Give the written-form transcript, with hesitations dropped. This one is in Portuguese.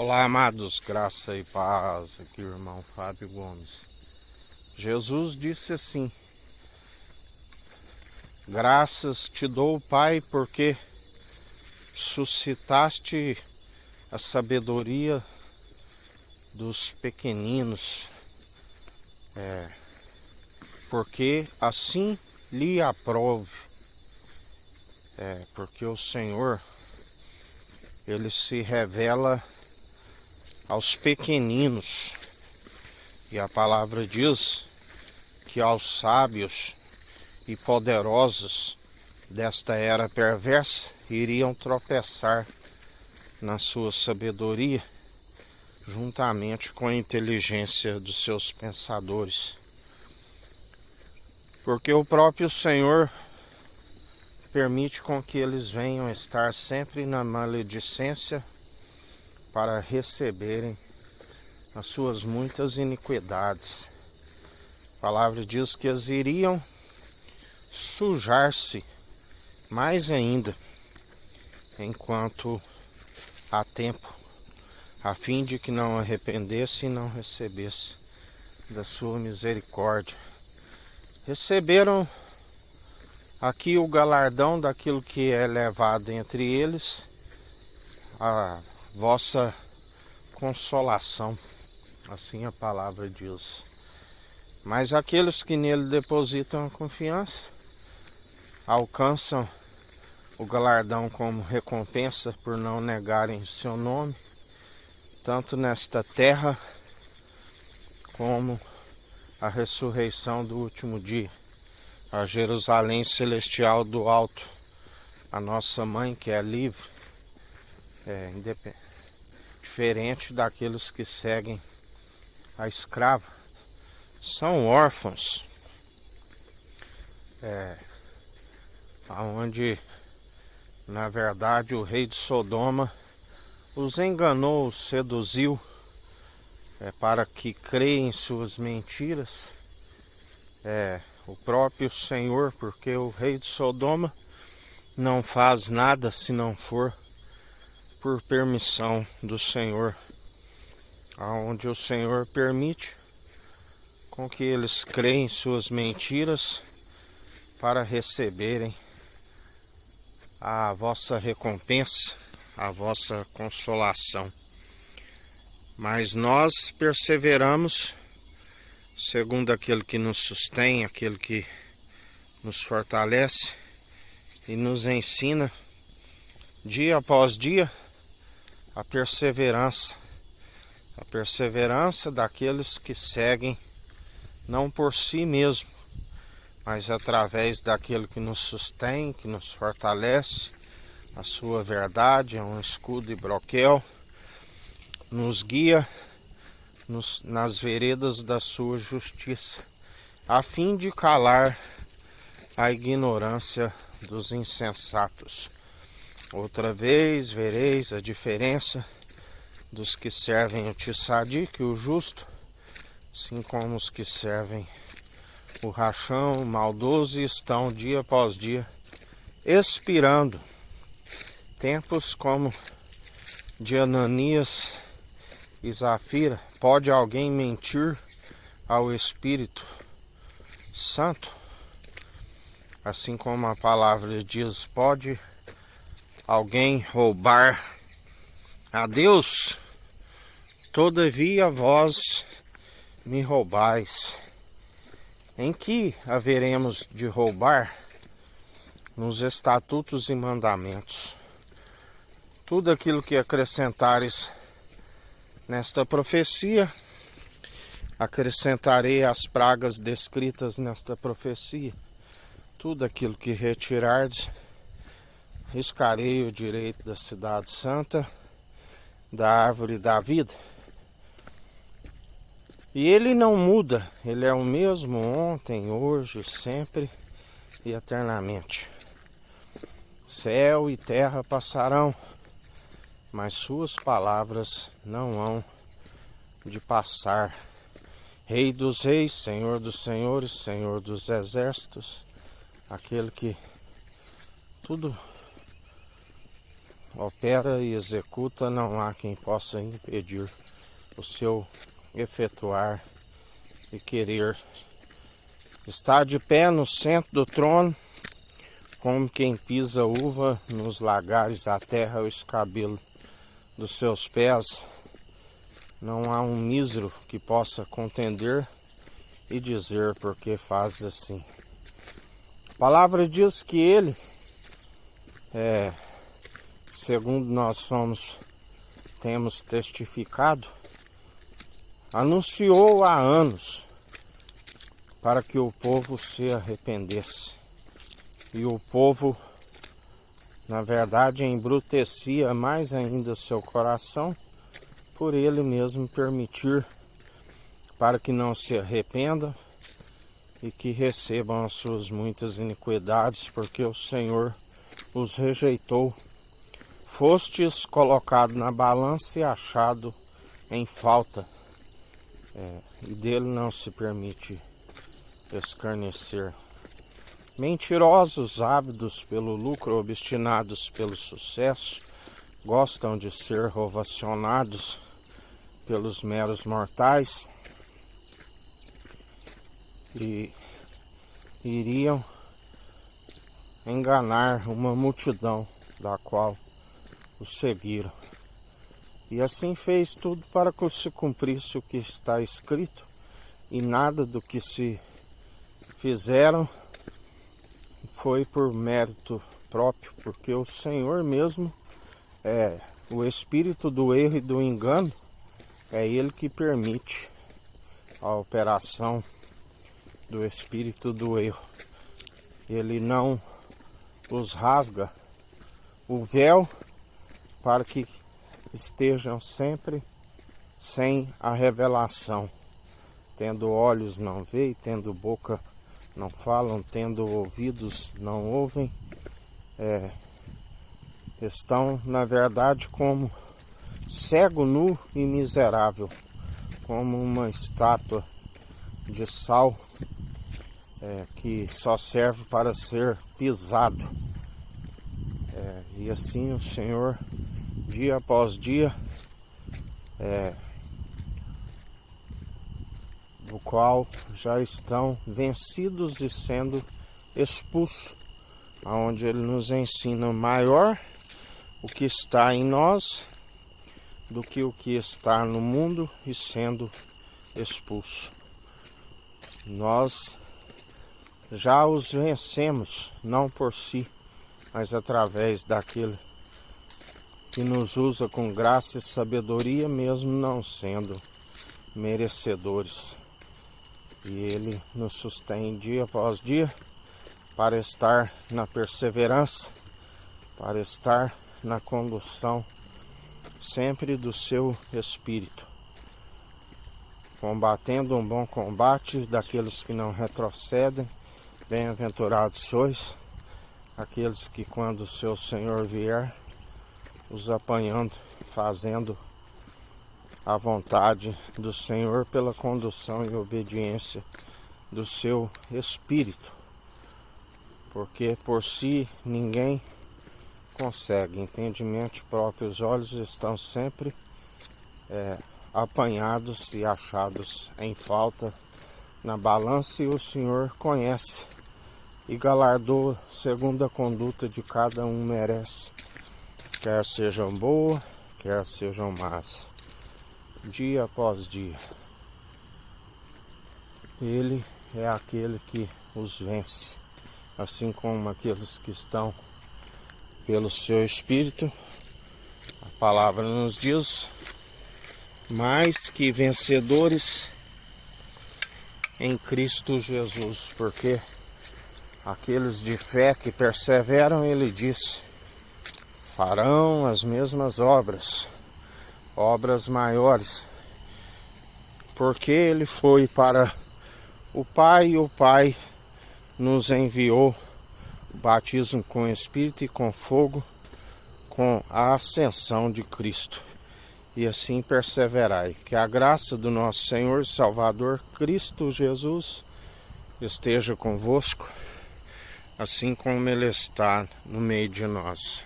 Olá, amados, graça e paz. Aqui, o irmão Fábio Gomes. Jesus disse assim: Graças te dou, Pai, porque suscitaste a sabedoria dos pequeninos, porque assim lhe aprove. Porque o Senhor, Ele se revela aos pequeninos, e a palavra diz que aos sábios e poderosos desta era perversa iriam tropeçar na sua sabedoria, juntamente com a inteligência dos seus pensadores. Porque o próprio Senhor permite com que eles venham estar sempre na maledicência para receberem as suas muitas iniquidades. A palavra diz que eles iriam sujar-se mais ainda enquanto há tempo, a fim de que não arrependesse e não recebesse da sua misericórdia. Receberam aqui o galardão daquilo que é levado entre eles, a vossa consolação, assim a palavra diz. Mas aqueles que nele depositam a confiança alcançam o galardão como recompensa por não negarem o seu nome, tanto nesta terra como a ressurreição do último dia, a Jerusalém celestial do alto, a nossa mãe que é livre, diferente daqueles que seguem a escrava, são órfãos, onde na verdade o rei de Sodoma os enganou, os seduziu, para que creem em suas mentiras. O próprio Senhor, porque o rei de Sodoma não faz nada se não for por permissão do Senhor, aonde o Senhor permite com que eles creem em suas mentiras para receberem a vossa recompensa, a vossa consolação. Mas nós perseveramos segundo aquele que nos sustém, aquele que nos fortalece e nos ensina dia após dia a perseverança daqueles que seguem não por si mesmo, mas através daquele que nos sustém, que nos fortalece. A sua verdade é um escudo e broquel, nos guia nas veredas da sua justiça, a fim de calar a ignorância dos insensatos. Outra vez vereis a diferença dos que servem o tissadique, o justo, assim como os que servem o rachão, o maldoso, estão dia após dia expirando. Tempos como de Ananias e Zafira. Pode alguém mentir ao Espírito Santo? Assim como a palavra diz, pode alguém roubar a Deus? Todavia vós me roubais. Em que haveremos de roubar? Nos estatutos e mandamentos. Tudo aquilo que acrescentares nesta profecia, acrescentarei as pragas descritas nesta profecia. Tudo aquilo que retirardes, riscarei o direito da cidade santa, da árvore da vida. E ele não muda, ele é o mesmo ontem, hoje, sempre e eternamente. Céu e terra passarão, mas suas palavras não hão de passar. Rei dos reis, Senhor dos senhores, Senhor dos exércitos, aquele que tudo opera e executa, não há quem possa impedir o seu efetuar e querer. Está de pé no centro do trono, como quem pisa uva nos lagares, a terra, o escabelo dos seus pés. Não há um mísero que possa contender e dizer porque faz assim. A palavra diz que ele, segundo nós temos testificado, anunciou há anos para que o povo se arrependesse. E o povo, na verdade, embrutecia mais ainda seu coração por ele mesmo permitir para que não se arrependa e que recebam as suas muitas iniquidades, porque o Senhor os rejeitou. Fostes colocado na balança e achado em falta, e dele não se permite escarnecer. Mentirosos, ávidos pelo lucro, obstinados pelo sucesso, gostam de ser ovacionados pelos meros mortais e iriam enganar uma multidão da qual os seguiram. E assim fez tudo para que se cumprisse o que está escrito, e nada do que se fizeram foi por mérito próprio, porque o Senhor mesmo o espírito do erro e do engano, é ele que permite a operação do espírito do erro. Ele não os rasga o véu para que estejam sempre sem a revelação. Tendo olhos não veem, tendo boca não falam, tendo ouvidos não ouvem. Estão, na verdade, como cego, nu e miserável, como uma estátua de sal que só serve para ser pisado. E assim o Senhor, dia após dia, do qual já estão vencidos e sendo expulsos, aonde ele nos ensina maior o que está em nós do que o que está no mundo e sendo expulso. Nós já os vencemos, não por si, mas através daquele que nos usa com graça e sabedoria, mesmo não sendo merecedores. E ele nos sustém dia após dia para estar na perseverança, para estar na condução sempre do seu Espírito, combatendo um bom combate daqueles que não retrocedem. Bem-aventurados sois aqueles que, quando o seu Senhor vier, os apanhando, fazendo a vontade do Senhor pela condução e obediência do seu Espírito, porque por si ninguém consegue. Entendimento próprio, os olhos estão sempre apanhados e achados em falta na balança, e o Senhor conhece e galardoa segundo a conduta de cada um merece, quer sejam boas, quer sejam más, dia após dia. Ele é aquele que os vence, assim como aqueles que estão pelo seu Espírito. A palavra nos diz: mais que vencedores em Cristo Jesus, porque aqueles de fé que perseveram, ele disse, farão as mesmas obras, obras maiores, porque ele foi para o Pai, e o Pai nos enviou o batismo com o Espírito e com fogo, com a ascensão de Cristo. E assim perseverai. Que a graça do nosso Senhor e Salvador Cristo Jesus esteja convosco, assim como ele está no meio de nós.